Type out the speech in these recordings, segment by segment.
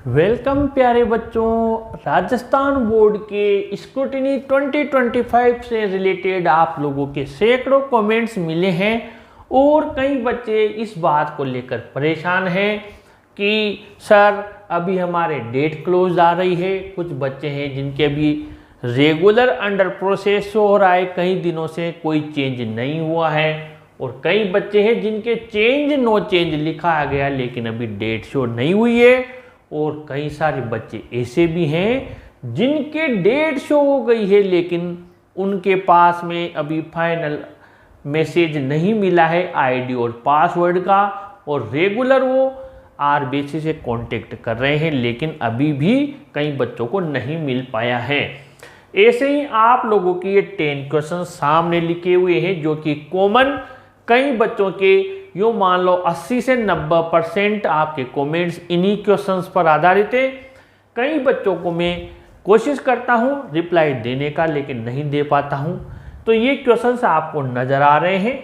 Welcome प्यारे बच्चों। Rajasthan board के स्क्रूटिनी 2025 से रिलेटेड आप लोगों के सैकड़ों कमेंट्स मिले हैं और कई बच्चे इस बात को लेकर परेशान हैं कि सर अभी हमारे डेट क्लोज आ रही है। कुछ बच्चे हैं जिनके अभी रेगुलर अंडर प्रोसेस हो रहा है, कई दिनों से कोई चेंज नहीं हुआ है, और कई बच्चे हैं जिनके चेंज नो चेंज लिखा गया लेकिन अभी डेट शो नहीं हुई है, और कई सारे बच्चे ऐसे भी हैं जिनके डेट शो हो गई है लेकिन उनके पास में अभी फाइनल मैसेज नहीं मिला है आईडी और पासवर्ड का, और रेगुलर वो आरबीसी से कांटेक्ट कर रहे हैं लेकिन अभी भी कई बच्चों को नहीं मिल पाया है। ऐसे ही आप लोगों की ये 10 क्वेश्चन सामने लिखे हुए हैं जो कि कॉमन कई बच्चों के यूँ मान लो 80 से 90% आपके कमेंट्स इन्हीं क्वेश्चंस पर आधारित है। कई बच्चों को मैं कोशिश करता हूँ रिप्लाई देने का लेकिन नहीं दे पाता हूँ, तो ये क्वेश्चंस आपको नज़र आ रहे हैं।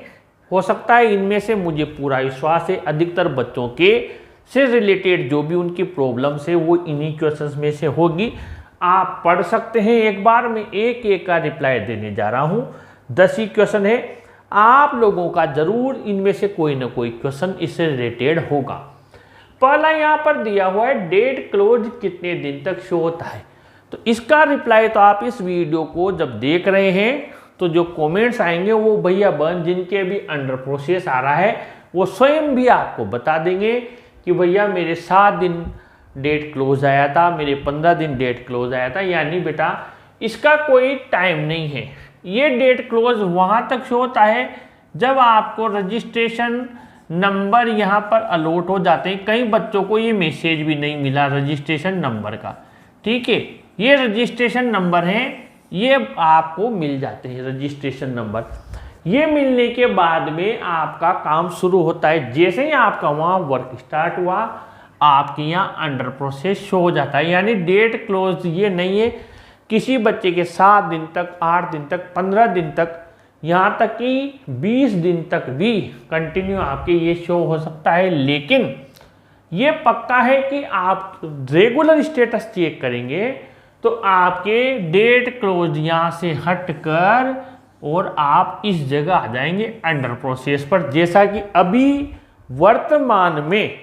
हो सकता है इनमें से, मुझे पूरा विश्वास है, अधिकतर बच्चों के से रिलेटेड जो भी उनकी प्रॉब्लम्स है वो इन्हीं क्वेश्चंस में से होगी। आप पढ़ सकते हैं, एक बार मैं एक एक का रिप्लाई देने जा रहा हूँ। 10 ही क्वेश्चन है, आप लोगों का जरूर इनमें से कोई ना कोई क्वेश्चन इससे रिलेटेड होगा। पहला यहाँ पर दिया हुआ है डेट क्लोज कितने दिन तक शो होता है, तो इसका रिप्लाई तो आप इस वीडियो को जब देख रहे हैं तो जो कमेंट्स आएंगे वो भैया बहन जिनके भी अंडर प्रोसेस आ रहा है वो स्वयं भी आपको बता देंगे कि भैया मेरे 7 दिन डेट क्लोज आया था, मेरे 15 दिन डेट क्लोज आया था। यानी बेटा इसका कोई टाइम नहीं है, ये डेट क्लोज वहाँ तक शो होता है जब आपको रजिस्ट्रेशन नंबर यहाँ पर अलॉट हो जाते हैं। कई बच्चों को ये मैसेज भी नहीं मिला रजिस्ट्रेशन नंबर का, ठीक है, ये रजिस्ट्रेशन नंबर है, ये आपको मिल जाते हैं रजिस्ट्रेशन नंबर। ये मिलने के बाद में आपका काम शुरू होता है। जैसे ही आपका वहाँ वर्क स्टार्ट हुआ आपके यहाँ अंडर प्रोसेस शो हो जाता है। यानी डेट क्लोज ये नहीं है, किसी बच्चे के 7 दिन तक, 8 दिन तक, 15 दिन तक, यहाँ तक कि 20 दिन तक भी कंटिन्यू आपके ये शो हो सकता है। लेकिन ये पक्का है कि आप रेगुलर स्टेटस चेक करेंगे तो आपके डेट क्लोज यहाँ से हटकर और आप इस जगह आ जाएंगे अंडर प्रोसेस पर। जैसा कि अभी वर्तमान में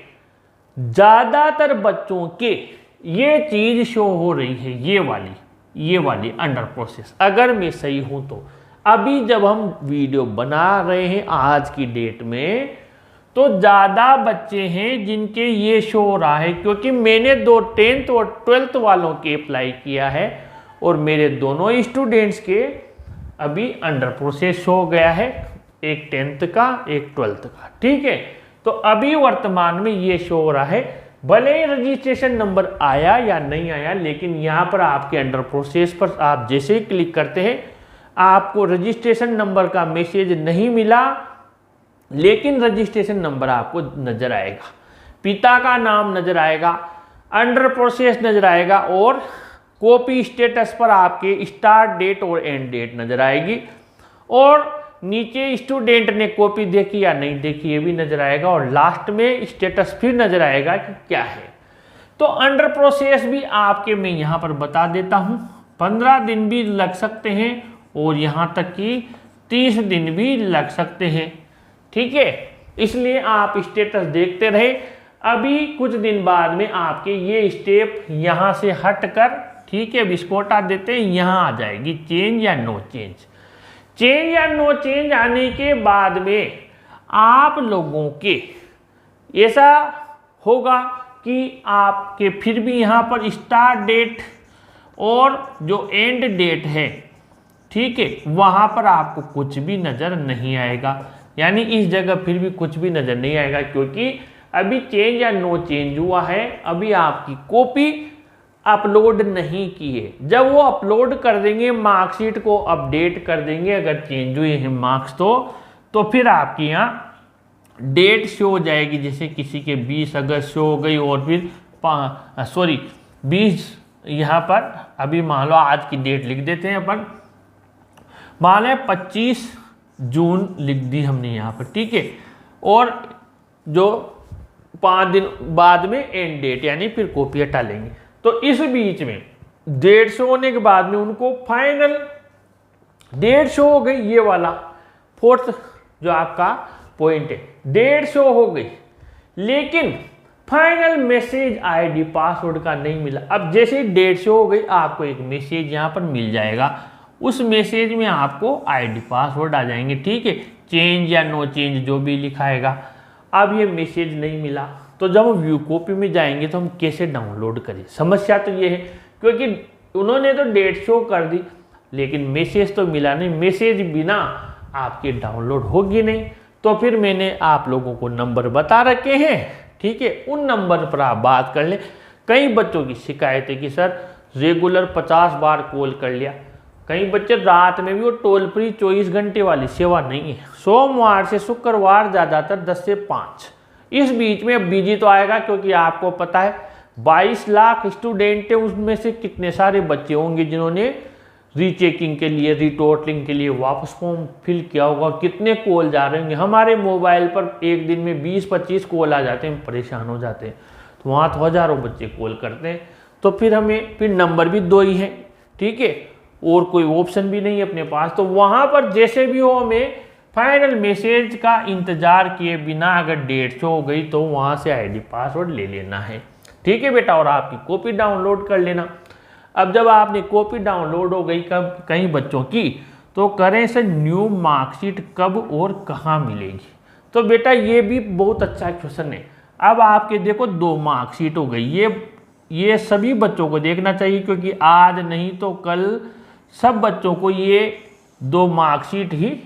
ज़्यादातर बच्चों के ये चीज़ शो हो रही है, ये वाली अंडर प्रोसेस। अगर मैं सही हूं तो अभी जब हम वीडियो बना रहे हैं आज की डेट में तो ज़्यादा बच्चे हैं जिनके ये शो हो रहा है, क्योंकि मैंने 2 10th और 12th वालों के अप्लाई किया है और मेरे दोनों स्टूडेंट्स के अभी अंडर प्रोसेस शो हो गया है, एक 10th का एक 12th का, ठीक है। तो अभी वर्तमान में ये शो हो रहा है, भले ही रजिस्ट्रेशन नंबर आया या नहीं आया, लेकिन यहाँ पर आपके अंडर प्रोसेस पर आप जैसे ही क्लिक करते हैं आपको रजिस्ट्रेशन नंबर का मैसेज नहीं मिला, लेकिन रजिस्ट्रेशन नंबर आपको नजर आएगा, पिता का नाम नजर आएगा, अंडर प्रोसेस नजर आएगा, और कॉपी स्टेटस पर आपके स्टार्ट डेट और एंड डेट नजर आएगी, और नीचे स्टूडेंट ने कॉपी देखी या नहीं देखी ये भी नजर आएगा, और लास्ट में स्टेटस फिर नजर आएगा कि क्या है। तो अंडर प्रोसेस भी आपके मैं यहाँ पर बता देता हूँ, 15 दिन भी लग सकते हैं और यहाँ तक कि 30 दिन भी लग सकते हैं, ठीक है। इसलिए आप स्टेटस देखते रहे। अभी कुछ दिन बाद में आपके ये स्टेप यहाँ से हटकर, ठीक है, बिस्कोटा देते यहाँ आ जाएगी चेंज या नो चेंज। चेंज या नो चेंज आने के बाद में आप लोगों के ऐसा होगा कि आपके फिर भी यहाँ पर स्टार्ट डेट और जो एंड डेट है, ठीक है, वहाँ पर आपको कुछ भी नज़र नहीं आएगा। यानी इस जगह फिर भी कुछ भी नज़र नहीं आएगा, क्योंकि अभी चेंज या नो चेंज हुआ है, अभी आपकी कॉपी अपलोड नहीं की है। जब वो अपलोड कर देंगे, मार्कशीट को अपडेट कर देंगे, अगर चेंज हुए हैं मार्क्स तो फिर आपकी यहाँ डेट शो हो जाएगी। जैसे किसी के 20 अगस्त शो हो गई और फिर 20 यहाँ पर, अभी मान लो आज की डेट लिख देते हैं अपन, मान लो 25 जून लिख दी हमने यहाँ पर, ठीक है, और जो 5 दिन बाद में एंड डेट, यानी फिर कॉपी हटा लेंगे। तो इस बीच में 150 होने के बाद में उनको फाइनल 150 हो गई, ये वाला फोर्थ जो आपका पॉइंट है 150 हो गई, लेकिन फाइनल मैसेज आईडी पासवर्ड का नहीं मिला। अब जैसे 150 हो गई आपको एक मैसेज यहाँ पर मिल जाएगा, उस मैसेज में आपको आईडी पासवर्ड आ जाएंगे, ठीक है, चेंज या नो चेंज जो भी लिखाएगा। अब ये मैसेज नहीं मिला तो जब हम व्यू कॉपी में जाएंगे तो हम कैसे डाउनलोड करें? समस्या तो ये है क्योंकि उन्होंने तो 150 कर दी लेकिन मैसेज तो मिला नहीं, मैसेज बिना आपके डाउनलोड होगी नहीं। तो फिर मैंने आप लोगों को नंबर बता रखे हैं, ठीक है, उन नंबर पर आप बात कर लें। कई बच्चों की शिकायत है कि सर रेगुलर 50 बार कॉल कर लिया, कई बच्चे रात में भी वो टोल फ्री 24 घंटे वाली सेवा नहीं है। सोमवार से शुक्रवार ज़्यादातर 10 से 5 इस बीच में बिजी तो आएगा, क्योंकि आपको पता है 22 लाख स्टूडेंट है, उसमें से कितने सारे बच्चे होंगे जिन्होंने रीचेकिंग के लिए, रीटोटलिंग के लिए वापस फॉर्म फिल किया होगा, और कितने कॉल जा रहे होंगे। हमारे मोबाइल पर एक दिन में 20-25 कॉल आ जाते हैं, हम परेशान हो जाते हैं। तो वहाँ तो हज़ारों बच्चे कॉल करते हैं, तो फिर हमें फिर नंबर भी 2 ही हैं, ठीक है, और कोई ऑप्शन भी नहीं है अपने पास। तो वहाँ पर जैसे भी हो हमें फाइनल मैसेज का इंतज़ार किए बिना अगर 150 हो गई तो वहाँ से आईडी पासवर्ड ले लेना है, ठीक है बेटा, और आपकी कॉपी डाउनलोड कर लेना। अब जब आपने कॉपी डाउनलोड हो गई कब कई बच्चों की, तो करें सर न्यू मार्कशीट कब और कहाँ मिलेगी? तो बेटा ये भी बहुत अच्छा क्वेश्चन है। अब आपके देखो 2 मार्कशीट हो गई, ये सभी बच्चों को देखना चाहिए, क्योंकि आज नहीं तो कल सब बच्चों को ये 2 मार्कशीट ही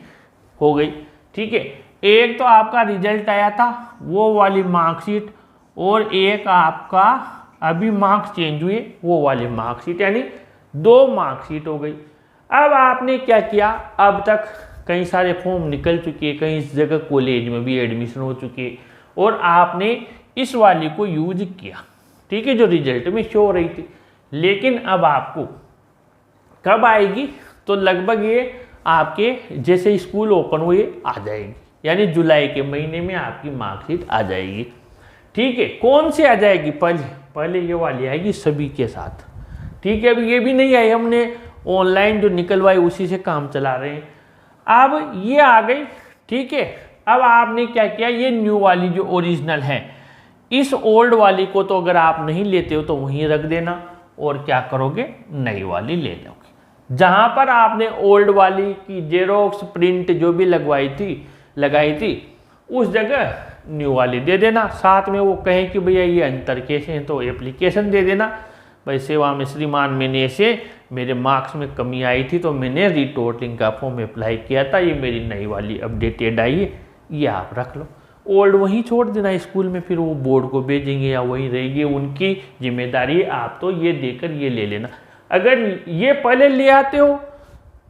हो गई, ठीक है। एक तो आपका रिजल्ट आया था वो वाली मार्कशीट, और एक आपका अभी मार्क्स चेंज हुए वो वाली मार्कशीट, यानी 2 मार्कशीट हो गई। अब आपने क्या किया, अब तक कई सारे फॉर्म निकल चुके, कई जगह कॉलेज में भी एडमिशन हो चुके, और आपने इस वाली को यूज किया, ठीक है, जो रिजल्ट में शो हो रही थी। लेकिन अब आपको कब आएगी, तो लगभग ये आपके जैसे स्कूल ओपन हुए आ जाएगी, यानी जुलाई के महीने में आपकी मार्कशीट आ जाएगी, ठीक है। कौन सी आ जाएगी? पहले ये वाली आएगी सभी के साथ, ठीक है। अभी ये भी नहीं आई, हमने ऑनलाइन जो निकलवाई उसी से काम चला रहे हैं। अब ये आ गई, ठीक है। अब आपने क्या किया, ये न्यू वाली जो ओरिजिनल है, इस ओल्ड वाली को तो अगर आप नहीं लेते हो तो वहीं रख देना, और क्या करोगे, नई वाली ले लोगे। जहाँ पर आपने ओल्ड वाली की जेरोक्स प्रिंट जो भी लगाई थी उस जगह न्यू वाली दे देना। साथ में वो कहें कि भैया ये अंतर कैसे हैं, तो एप्लीकेशन दे देना, भाई सेवा में श्रीमान मैंने ऐसे मेरे मार्क्स में कमी आई थी तो मैंने रीटोटलिंग का फॉर्म अप्लाई किया था, ये मेरी नई वाली अपडेटेड आई है, ये आप रख लो। ओल्ड वहीं छोड़ देना स्कूल में, फिर वो बोर्ड को भेजेंगे या वहीं रहेगी, उनकी जिम्मेदारी है, आप तो ये देकर ये ले लेना। अगर ये पहले ले आते हो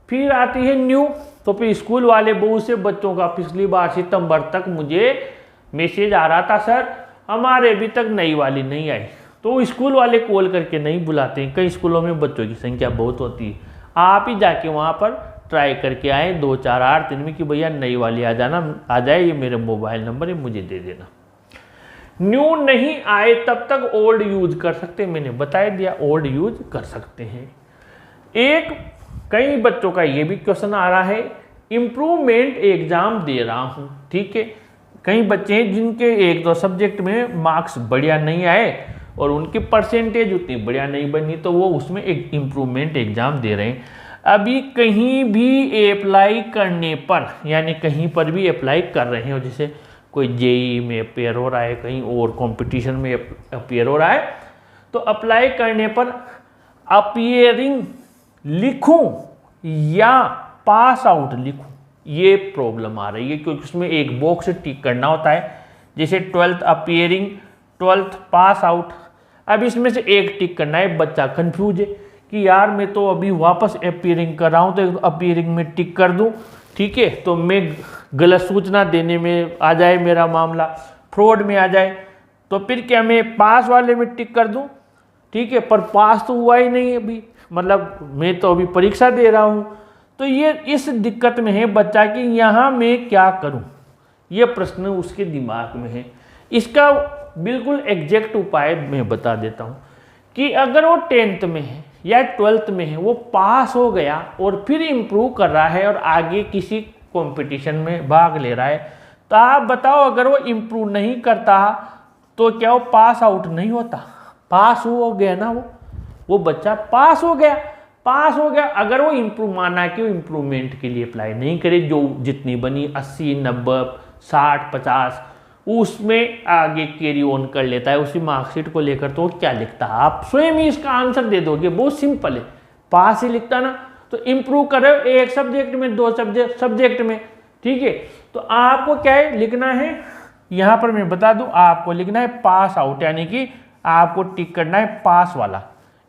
फिर आती है न्यू, तो फिर स्कूल वाले बहुत से बच्चों का पिछली बार सितंबर तक मुझे मैसेज आ रहा था, सर हमारे अभी तक नई वाली नहीं आई, तो स्कूल वाले कॉल करके नहीं बुलाते हैं। कई स्कूलों में बच्चों की संख्या बहुत होती है, आप ही जाके वहाँ पर ट्राई करके आए 2-4-8 दिन में कि भैया नई वाली आ जाए, ये मेरा मोबाइल नंबर है, मुझे दे देना। न्यू नहीं आए तब तक ओल्ड यूज कर सकते, मैंने बता दिया ओल्ड यूज कर सकते हैं। एक कई बच्चों का ये भी क्वेश्चन आ रहा है, इम्प्रूवमेंट एग्जाम दे रहा हूँ, ठीक है। कई बच्चे हैं जिनके 1-2 सब्जेक्ट में मार्क्स बढ़िया नहीं आए और उनकी परसेंटेज उतनी बढ़िया नहीं बनी, तो वो उसमें एक इम्प्रूवमेंट एग्जाम दे रहे हैं। अभी कहीं भी अप्लाई करने पर, यानी कहीं पर भी अप्लाई कर रहे हो, जैसे कोई जेई में अपेयर हो रहा है, कहीं और कंपटीशन में अपेयर हो रहा है, तो अप्लाई करने पर अपियरिंग लिखूं या पास आउट लिखूं, ये प्रॉब्लम आ रही है, क्योंकि उसमें एक बॉक्स टिक करना होता है, जैसे 12th appearing, 12th pass out. अब इसमें से एक टिक करना है, बच्चा कंफ्यूज है कि यार मैं तो अभी वापस अपियरिंग कर रहा हूँ, तो अपियरिंग में टिक कर दूँ, ठीक है, तो मैं गलत सूचना देने में आ जाए मेरा मामला, फ्रॉड में आ जाए, तो फिर क्या मैं पास वाले में टिक कर दूँ, ठीक है, पर पास तो हुआ ही नहीं अभी, मतलब मैं तो अभी परीक्षा दे रहा हूँ। तो ये इस दिक्कत में है बच्चा कि यहाँ मैं क्या करूँ, ये प्रश्न उसके दिमाग में है। इसका बिल्कुल एग्जैक्ट उपाय मैं बता देता हूँ कि अगर वो 10th में है या 12th में है, वो पास हो गया और फिर इम्प्रूव कर रहा है और आगे किसी कंपटीशन में भाग ले रहा है, तो आप बताओ अगर वो इम्प्रूव नहीं करता तो क्या वो पास आउट नहीं होता? पास हो गया ना, वो बच्चा पास हो गया। अगर वो इम्प्रूव माना कि वो इम्प्रूवमेंट के लिए अप्लाई नहीं करे, जो जितनी बनी 80, 90, 60, 50 उसमें आगे कैरी ऑन कर लेता है उसी मार्कशीट को लेकर, तो क्या लिखता है? आप स्वयं ही इसका आंसर दे दोगे, बहुत सिंपल है, पास ही लिखता ना। तो इम्प्रूव कर रहे हो एक सब्जेक्ट में, 2 सब्जेक्ट में, ठीक है, तो आपको क्या है लिखना है, यहाँ पर मैं बता दूं, आपको लिखना है पास आउट, यानी कि आपको टिक करना है पास वाला।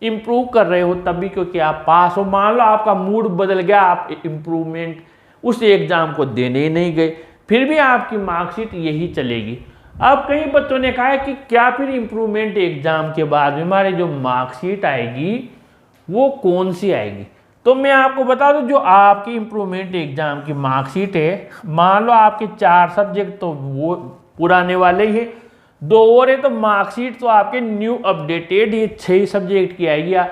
इम्प्रूव कर रहे हो तभी क्योंकि आप पास हो। मान लो आपका मूड बदल गया, आप इम्प्रूवमेंट उस एग्जाम को देने ही नहीं गए, फिर भी आपकी मार्कशीट यही चलेगी। अब कई बच्चों ने कहा है कि क्या फिर इम्प्रूवमेंट एग्जाम के बाद में हमारी जो मार्कशीट आएगी वो कौन सी आएगी? तो मैं आपको बता दूं, जो आपकी इम्प्रूवमेंट एग्जाम की मार्कशीट है, मान लो आपके 4 सब्जेक्ट तो वो पुराने वाले ही है, 2 और है, तो मार्कशीट तो आपके न्यू अपडेटेड ये 6 सब्जेक्ट की आएगी, या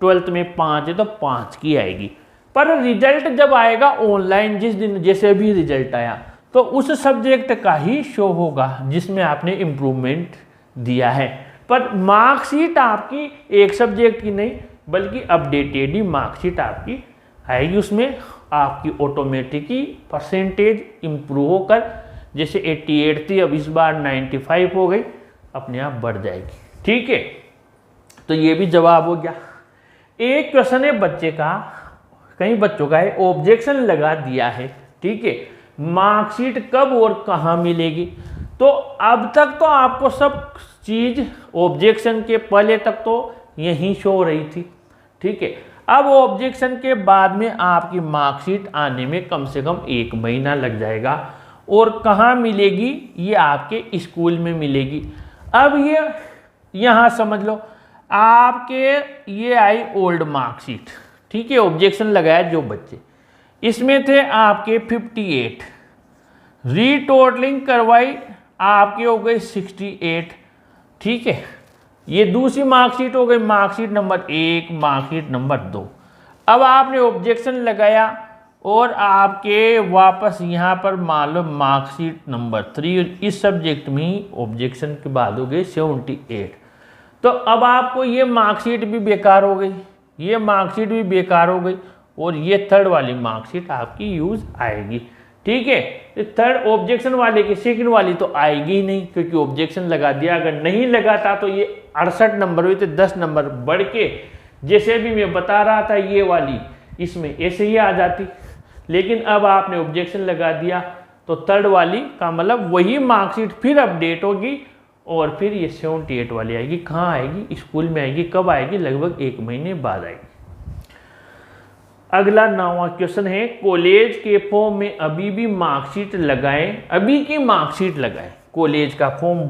12th में 5 है तो 5 की आएगी। पर रिजल्ट जब आएगा ऑनलाइन, जिस दिन जैसे भी रिजल्ट आया, तो उस सब्जेक्ट का ही शो होगा जिसमें आपने इम्प्रूवमेंट दिया है। पर मार्कशीट आपकी एक सब्जेक्ट की नहीं बल्कि अपडेटेड ही मार्कशीट आपकी आएगी, उसमें आपकी ऑटोमेटिक ही परसेंटेज इम्प्रूव होकर, जैसे 88 थी अब इस बार 95 हो गई, अपने आप बढ़ जाएगी। ठीक है, तो ये भी जवाब हो गया। एक क्वेश्चन है बच्चे का, कई बच्चों का है, ऑब्जेक्शन लगा दिया है, ठीक है, मार्कशीट कब और कहाँ मिलेगी? तो अब तक तो आपको सब चीज ऑब्जेक्शन के पहले तक तो यहीं शो हो रही थी, ठीक है। अब ऑब्जेक्शन के बाद में आपकी मार्कशीट आने में कम से कम 1 महीना लग जाएगा, और कहाँ मिलेगी? ये आपके स्कूल में मिलेगी। अब ये यहाँ समझ लो, आपके ये आई ओल्ड मार्कशीट, ठीक है, ऑब्जेक्शन लगाया जो बच्चे, इसमें थे आपके 58, रीटोटलिंग करवाई आपके हो गई 68, ठीक है। ये दूसरी मार्कशीट हो गई, मार्कशीट नंबर 1, मार्कशीट नंबर 2। अब आपने ऑब्जेक्शन लगाया और आपके वापस यहाँ पर मान लो मार्कशीट नंबर 3, इस सब्जेक्ट में ही ऑब्जेक्शन के बाद हो गई 78। तो अब आपको ये मार्कशीट भी बेकार हो गई, ये मार्कशीट भी बेकार हो गई, और ये थर्ड वाली मार्कशीट आपकी यूज आएगी, ठीक है। थर्ड ऑब्जेक्शन वाले की सेकंड वाली तो आएगी ही नहीं, क्योंकि ऑब्जेक्शन लगा दिया। अगर नहीं लगाता तो ये 68 नंबर हुई, तो 10 नंबर बढ़ के, जैसे भी मैं बता रहा था ये वाली इसमें ऐसे ही आ जाती, लेकिन अब आपने ऑब्जेक्शन लगा दिया तो थर्ड वाली का मतलब वही मार्कशीट फिर अपडेट होगी, और फिर ये 78 वाली आएगी। कहाँ आएगी? स्कूल में आएगी। कब आएगी? लगभग 1 महीने बाद आएगी। अगला 9वां क्वेश्चन है, कॉलेज के फॉर्म में अभी भी मार्कशीट लगाएं, अभी की मार्कशीट लगाएं। कॉलेज का फॉर्म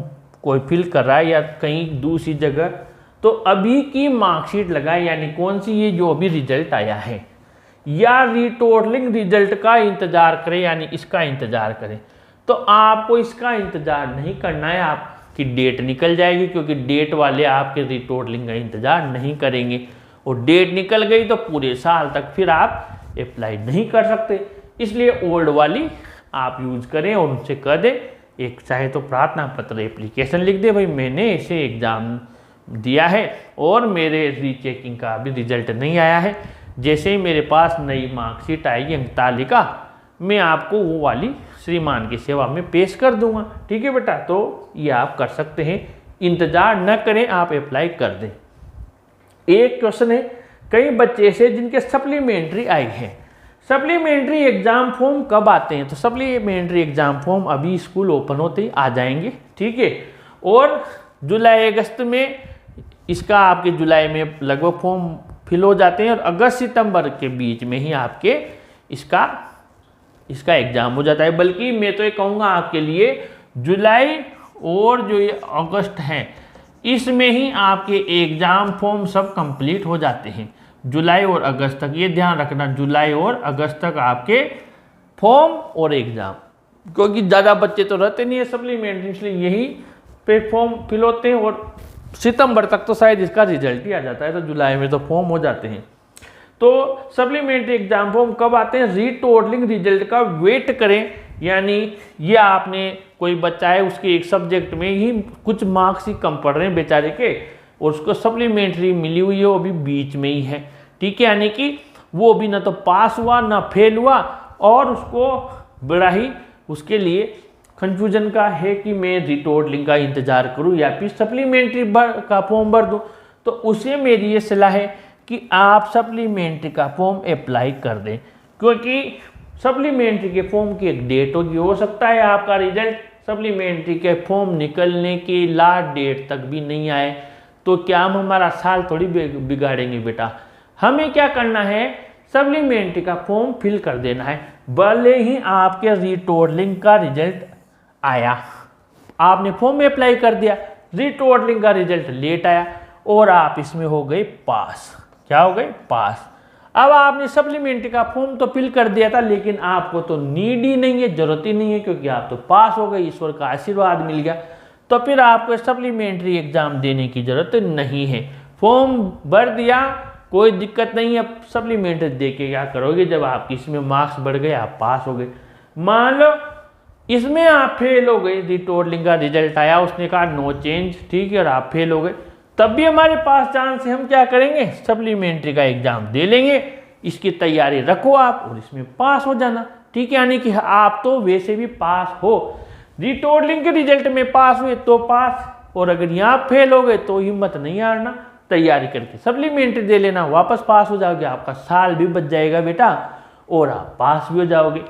कोई फिल कर रहा है या कहीं दूसरी जगह, तो अभी की मार्कशीट लगाएं, यानी कौन सी? ये जो अभी रिजल्ट आया है, या रीटोटलिंग रिजल्ट का इंतजार करें, यानी इसका इंतजार करें। तो आपको इसका इंतजार नहीं करना है, आपकी डेट निकल जाएगी, क्योंकि डेट वाले आपके रीटोटलिंग का इंतजार नहीं करेंगे, और डेट निकल गई तो पूरे साल तक फिर आप अप्लाई नहीं कर सकते। इसलिए ओल्ड वाली आप यूज करें और उनसे कह दें, एक चाहे तो प्रार्थना पत्र एप्लीकेशन लिख दे, भाई मैंने ऐसे एग्जाम दिया है और मेरे रीचेकिंग का अभी रिजल्ट नहीं आया है, जैसे ही मेरे पास नई मार्कशीट आएगी अंक तालिका, मैं आपको वो वाली श्रीमान की सेवा में पेश कर दूंगा, ठीक है बेटा। तो ये आप कर सकते हैं, इंतजार न करें, आप अप्लाई कर दें। एक क्वेश्चन है, कई बच्चे ऐसे जिनके सप्लीमेंट्री आई है, सप्लीमेंट्री एग्जाम फॉर्म कब आते हैं? तो सप्लीमेंट्री एग्जाम फॉर्म अभी स्कूल ओपन होते ही आ जाएंगे, ठीक है, और जुलाई अगस्त में इसका आपके जुलाई में लगभग फॉर्म फिल हो जाते हैं, और अगस्त सितंबर के बीच में ही आपके इसका एग्जाम हो जाता है। बल्कि मैं तो ये कहूँगा आपके लिए जुलाई और जो ये अगस्त हैं, इसमें ही आपके एग्जाम फॉर्म सब कंप्लीट हो जाते हैं, जुलाई और अगस्त तक। ये ध्यान रखना, जुलाई और अगस्त तक आपके फॉर्म और एग्जाम, क्योंकि ज़्यादा बच्चे तो रहते नहीं है सप्लीमेंट्री, इसलिए यही पे फॉर्म फिल होते हैं और सितंबर तक तो शायद इसका रिजल्ट ही आ जाता है, तो जुलाई में तो फॉर्म हो जाते हैं। तो सप्लीमेंट्री एग्जाम फॉर्म कब आते हैं? रीटोटलिंग रिजल्ट का वेट करें, यानी ये आपने कोई बच्चा है उसके एक सब्जेक्ट में ही कुछ मार्क्स ही कम पड़ रहे हैं बेचारे के, और उसको सप्लीमेंट्री मिली हुई है वो अभी बीच में ही है, ठीक है, यानी कि वो अभी ना तो पास हुआ ना फेल हुआ, और उसको बड़ा ही उसके लिए कंफ्यूजन का है कि मैं रिटोटलिंग का इंतजार करूं या फिर सप्लीमेंट्री का फॉर्म भर दूं। तो उसे मेरी ये सलाह है कि आप सप्लीमेंट्री का फॉर्म अप्लाई कर दें, क्योंकि सप्लीमेंट्री के फॉर्म की एक डेट होगी, हो सकता है आपका रिजल्ट सप्लीमेंट्री के फॉर्म निकलने की लास्ट डेट तक भी नहीं आए, तो क्या हम हमारा साल थोड़ी बिगाड़ेंगे बेटा। हमें क्या करना है, सप्लीमेंट्री का फॉर्म फिल कर देना है, भले ही आपके रिटोटलिंग का रिजल्ट आया, आपने फॉर्म में अप्लाई कर दिया, रिटोटलिंग का रिजल्ट लेट आया और आप इसमें हो गए पास। क्या हो गए? पास। अब आपने सप्लीमेंट्री का फॉर्म तो फिल कर दिया था, लेकिन आपको तो नीड ही नहीं है, जरूरत ही नहीं है, क्योंकि आप तो पास हो गए, ईश्वर का आशीर्वाद मिल गया, तो फिर आपको सप्लीमेंट्री एग्जाम देने की जरूरत नहीं है। फॉर्म भर दिया, कोई दिक्कत नहीं है, सप्लीमेंट्री दे के क्या करोगे जब आपकी इसमें मार्क्स बढ़ गए, आप पास हो गए। मान लो इसमें आप फेल हो गए, रिटोटलिंग का रिजल्ट आया, उसने कहा नो चेंज, ठीक है, और आप फेल हो गए, तब भी हमारे पास चांस है, हम क्या करेंगे, सप्लीमेंट्री का एग्जाम दे लेंगे, इसकी तैयारी रखो आप और इसमें पास हो जाना, ठीक है, यानी कि आप तो वैसे भी पास हो, रिटोटलिंग के रिजल्ट में पास हुए तो पास, और अगर यहाँ फेल हो गए तो हिम्मत नहीं हारना, तैयारी करके सप्लीमेंट्री दे लेना, वापस पास हो जाओगे, आपका साल भी बच जाएगा बेटा और आप पास भी हो जाओगे।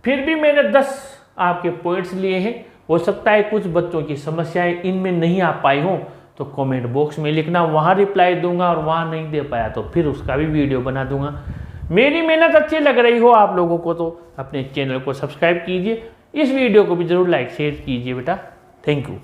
फिर भी मैंने 10 आपके पॉइंट्स लिए हैं, हो सकता है कुछ बच्चों की समस्याएं इनमें नहीं आ पाई हों, तो कमेंट बॉक्स में लिखना, वहाँ रिप्लाई दूंगा, और वहाँ नहीं दे पाया तो फिर उसका भी वीडियो बना दूंगा। मेरी मेहनत अच्छी लग रही हो आप लोगों को तो अपने चैनल को सब्सक्राइब कीजिए, इस वीडियो को भी जरूर लाइक शेयर कीजिए बेटा। Thank you.